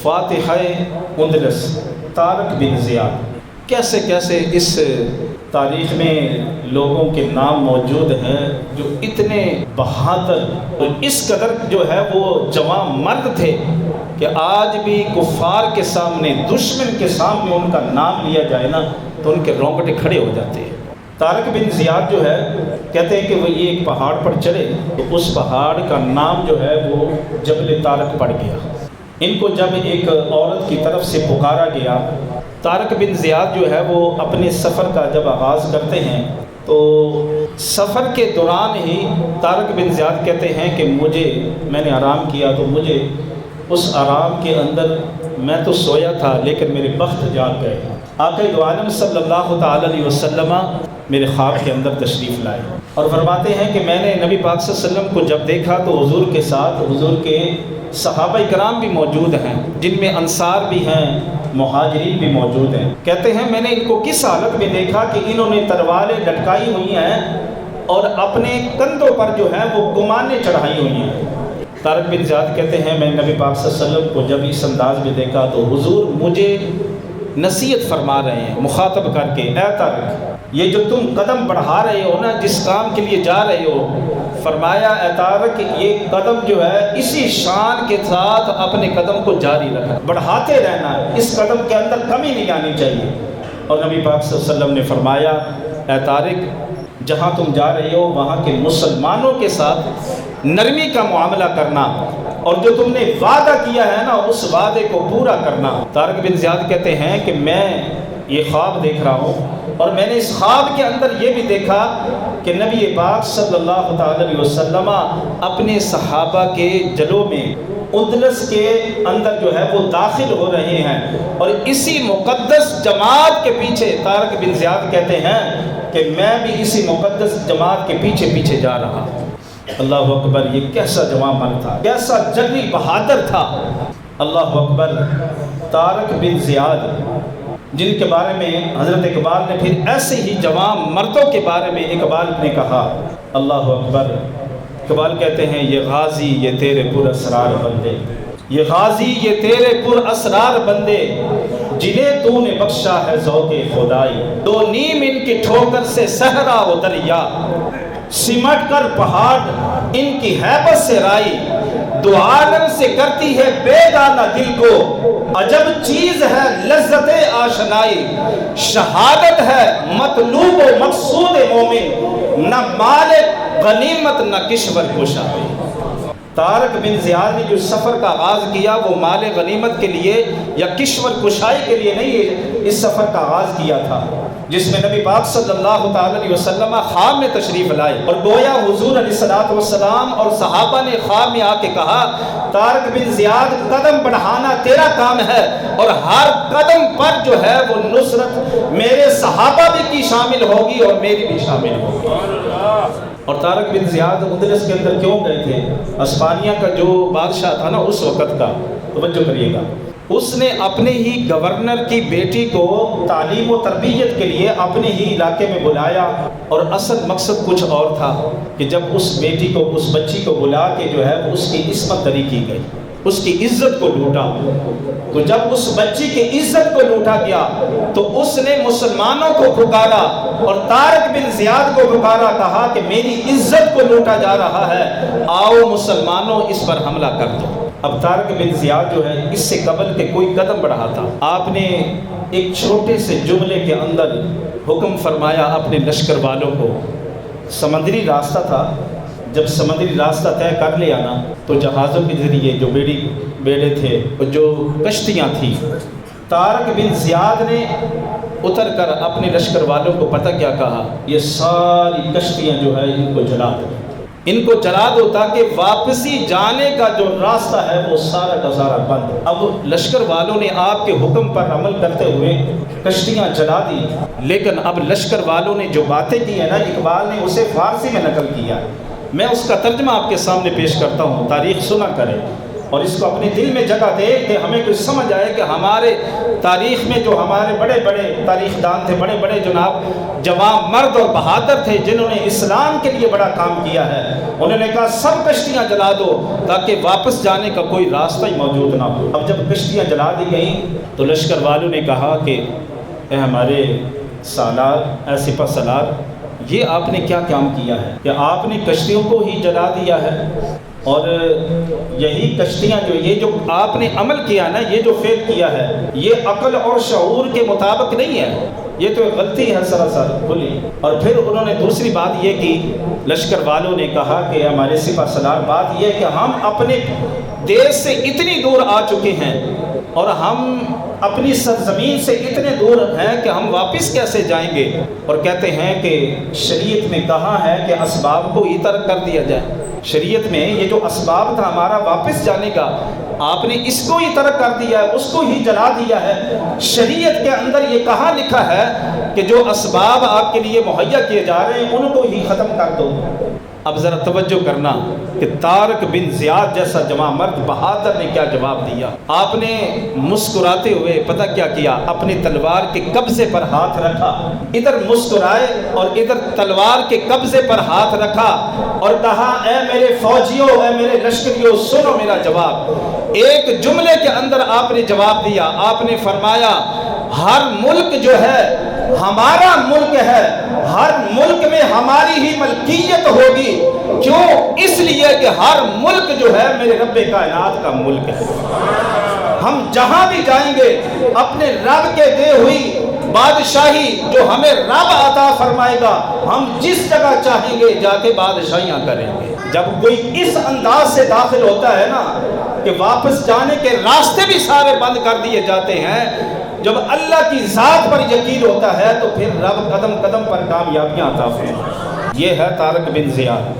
فاتح اندلس طارق بن زیاد، کیسے کیسے اس تاریخ میں لوگوں کے نام موجود ہیں جو اتنے بہادر اور اس قدر جو ہے وہ جوان مرد تھے کہ آج بھی کفار کے سامنے، دشمن کے سامنے ان کا نام لیا جائے نا تو ان کے رونگٹے کھڑے ہو جاتے ہیں۔ طارق بن زیاد جو ہے کہتے ہیں کہ وہ یہ ایک پہاڑ پر چڑھے تو اس پہاڑ کا نام جو ہے وہ جبل طارق پڑ گیا۔ ان کو جب ایک عورت کی طرف سے پکارا گیا، طارق بن زیاد جو ہے وہ اپنے سفر کا جب آغاز کرتے ہیں تو سفر کے دوران ہی طارق بن زیاد کہتے ہیں کہ میں نے آرام کیا تو مجھے اس آرام کے اندر، میں تو سویا تھا لیکن میرے بخت جاگ گئے۔ آقا دو عالم صلی اللہ تعالی علیہ وسلم میرے خواب کے اندر تشریف لائے اور فرماتے ہیں کہ میں نے نبی پاک صلی اللہ علیہ وسلم کو جب دیکھا تو حضور کے ساتھ حضور کے صحابہ کرام بھی موجود ہیں، جن میں انصار بھی ہیں، مہاجرین بھی موجود ہیں۔ کہتے ہیں میں نے ان کو کس حالت میں دیکھا کہ انہوں نے تلواریں لٹکائی ہوئی ہیں اور اپنے کندھوں پر جو ہے وہ کمانیں چڑھائی ہوئی ہیں۔ طارق بن زیاد کہتے ہیں میں نبی پاک صلی اللہ علیہ وسلم کو جب اس انداز میں دیکھا تو حضور مجھے نصیحت فرما رہے ہیں مخاطب کر کے، اے طارق یہ جو تم قدم بڑھا رہے ہو نا، جس کام کے لیے جا رہے ہو، فرمایا اے طارق یہ قدم جو ہے اسی شان کے ساتھ اپنے قدم کو جاری رکھنا، بڑھاتے رہنا، اس قدم کے اندر کمی نہیں آنی چاہیے۔ اور نبی پاک صلی اللہ علیہ وسلم نے فرمایا اے طارق جہاں تم جا رہے ہو وہاں کے مسلمانوں کے ساتھ نرمی کا معاملہ کرنا، اور جو تم نے وعدہ کیا ہے نا اس وعدے کو پورا کرنا۔ طارق بن زیاد کہتے ہیں کہ میں یہ خواب دیکھ رہا ہوں اور میں نے اس خواب کے اندر یہ بھی دیکھا کہ نبی پاک صلی اللہ تعالی علیہ وسلم اپنے صحابہ کے جلوں میں اندلس کے اندر جو ہے وہ داخل ہو رہے ہیں، اور اسی مقدس جماعت کے پیچھے طارق بن زیاد کہتے ہیں کہ میں بھی اسی مقدس جماعت کے پیچھے پیچھے جا رہا۔ اللہ اکبر، یہ کیسا جوان مرد تھا، کیسا جنگی بہادر تھا۔ اللہ اکبر۔ طارق بن زیاد جن کے بارے میں حضرت اقبال نے پھر ایسے ہی جوان مردوں کے بارے میں اقبال نے کہا، اللہ اکبر۔ اقبال کہتے ہیں یہ غازی یہ تیرے پر اسرار بندے، یہ غازی یہ تیرے پر اسرار بندے، جنہیں تو نے بخشا ہے ذوق خدائی، دو نیم ان کی ٹھوکر سے صحرا و دریا، سمٹ کر پہاڑ ان کی ہیبت سے رائی، دو عالم سے کرتی ہے بیگانہ دل کو، عجب چیز ہے لذت آشنائی، شہادت ہے مطلوب و مقصود مومن، نہ مال غنیمت نہ کشور کشائی۔ طارق بن زیاد نے جو سفر کا آغاز کیا وہ مال غنیمت کے لیے یا کشور کشائی کے لیے نہیں، اس سفر کا آغاز کیا تھا جس میں نبی پاک صلی اللہ تعالی علیہ وسلم خواب میں تشریف لائے، اور گویا حضور علیہ الصلوۃ والسلام اور صحابہ نے خواب میں آ کے کہا طارق بن زیاد قدم بڑھانا تیرا کام ہے، اور ہر قدم پر جو ہے وہ نصرت میرے صحابہ بھی کی شامل ہوگی اور میری بھی شامل ہوگی۔ اور طارق بن زیاد اندلس کے اندر کیوں گئے تھے؟ اسپانیہ کا جو بادشاہ تھا نا اس وقت کا، توجہ کریے گا، اس نے اپنے ہی گورنر کی بیٹی کو تعلیم و تربیت کے لیے اپنے ہی علاقے میں بلایا، اور اصل مقصد کچھ اور تھا کہ جب اس بیٹی کو، اس بچی کو بلا کے جو ہے اس کی عصمت دری کی گئی، اس کی عزت کو لوٹا، تو جب اس بچی کی عزت کو لوٹا گیا تو اس نے مسلمانوں کو پکارا اور طارق بن زیاد کو پکارا، کہا کہ میری عزت کو لوٹا جا رہا ہے، آؤ مسلمانوں اس پر حملہ کر دو۔ اب طارق بن زیاد جو ہے اس سے قبل کے کوئی قدم بڑھا تھا، آپ نے ایک چھوٹے سے جملے کے اندر حکم فرمایا اپنے لشکر والوں کو، سمندری راستہ تھا، جب سمندری راستہ طے کر لیا نا تو جہازوں کے ذریعے جو بیڑے تھے اور جو کشتیاں تھیں، طارق بن زیاد نے اتر کر اپنے لشکر والوں کو پتہ کیا کہا، یہ ساری کشتیاں جو ہے ان کو جلا دو، ان کو جلا دو تاکہ واپسی جانے کا جو راستہ ہے وہ سارا کا سارا بند۔ اب لشکر والوں نے آپ کے حکم پر عمل کرتے ہوئے کشتیاں جلا دی، لیکن اب لشکر والوں نے جو باتیں کی ہیں نا، اقبال نے اسے فارسی میں نقل کیا، میں اس کا ترجمہ آپ کے سامنے پیش کرتا ہوں، تاریخ سنا کریں۔ اور اس کو اپنے دل میں جگہ دے کہ ہمیں کچھ سمجھ آئے کہ ہمارے تاریخ میں جو ہمارے بڑے بڑے تاریخ دان تھے، بڑے بڑے جناب جوان مرد اور بہادر تھے جنہوں نے اسلام کے لیے بڑا کام کیا ہے، انہوں نے کہا سب کشتیاں جلا دو تاکہ واپس جانے کا کوئی راستہ ہی موجود نہ ہو۔ اب جب کشتیاں جلا دی گئیں تو لشکر والوں نے کہا کہ اے ہمارے سالار، اے سپہ سالار، یہ آپ نے کیا کام کیا ہے کہ آپ نے کشتیوں کو ہی جلا دیا ہے، اور یہی کشتیاں جو آپ نے عمل کیا نا، یہ جو فعل کیا ہے، یہ عقل اور شعور کے مطابق نہیں ہے، یہ تو غلطی ہے سراسر کھلی۔ اور پھر انہوں نے دوسری بات یہ کی، لشکر والوں نے کہا کہ ہمارے سپہ سالار، بات یہ ہے کہ ہم اپنے دیش سے اتنی دور آ چکے ہیں اور ہم اپنی سرزمین سے اتنے دور ہیں کہ ہم واپس کیسے جائیں گے؟ اور کہتے ہیں کہ شریعت میں کہا ہے کہ اسباب کو ہی ترک کر دیا جائے۔ شریعت میں یہ جو اسباب تھا ہمارا واپس جانے کا، آپ نے اس کو ہی ترک کر دیا ہے، اس کو ہی جلا دیا ہے۔ شریعت کے اندر یہ کہاں لکھا ہے کہ جو اسباب آپ کے لیے مہیا کیے جا رہے ہیں ان کو ہی ختم کر دو؟ اب ذرا توجہ کرنا کہ طارق بن زیاد جیسا جوان مرد بہادر نے کیا جواب دیا۔ آپ نے مسکراتے ہوئے پتہ کیا کیا، اپنی تلوار کے قبضے پر ہاتھ رکھا، ادھر مسکرائے اور ادھر تلوار کے قبضے پر ہاتھ رکھا اور کہا اے میرے فوجیوں، اے میرے لشکریوں، سنو میرا جواب۔ ایک جملے کے اندر آپ نے جواب دیا، آپ نے فرمایا ہر ملک جو ہے ہمارا ملک ہے، ہر ملک میں ہماری ہی ملکیت ہوگی۔ کیوں؟ اس لیے کہ ہر ملک جو ہے میرے رب کائنات کا ملک ہے۔ ہم جہاں بھی جائیں گے اپنے رب کے دے ہوئی بادشاہی جو ہمیں رب عطا فرمائے گا، ہم جس جگہ چاہیں گے جا کے بادشاہیاں کریں گے۔ جب کوئی اس انداز سے داخل ہوتا ہے نا کہ واپس جانے کے راستے بھی سارے بند کر دیے جاتے ہیں، جب اللہ کی ذات پر یقین ہوتا ہے تو پھر رب قدم قدم پر کامیابیاں عطا فرمائے۔ یہ ہے طارق بن زیاد۔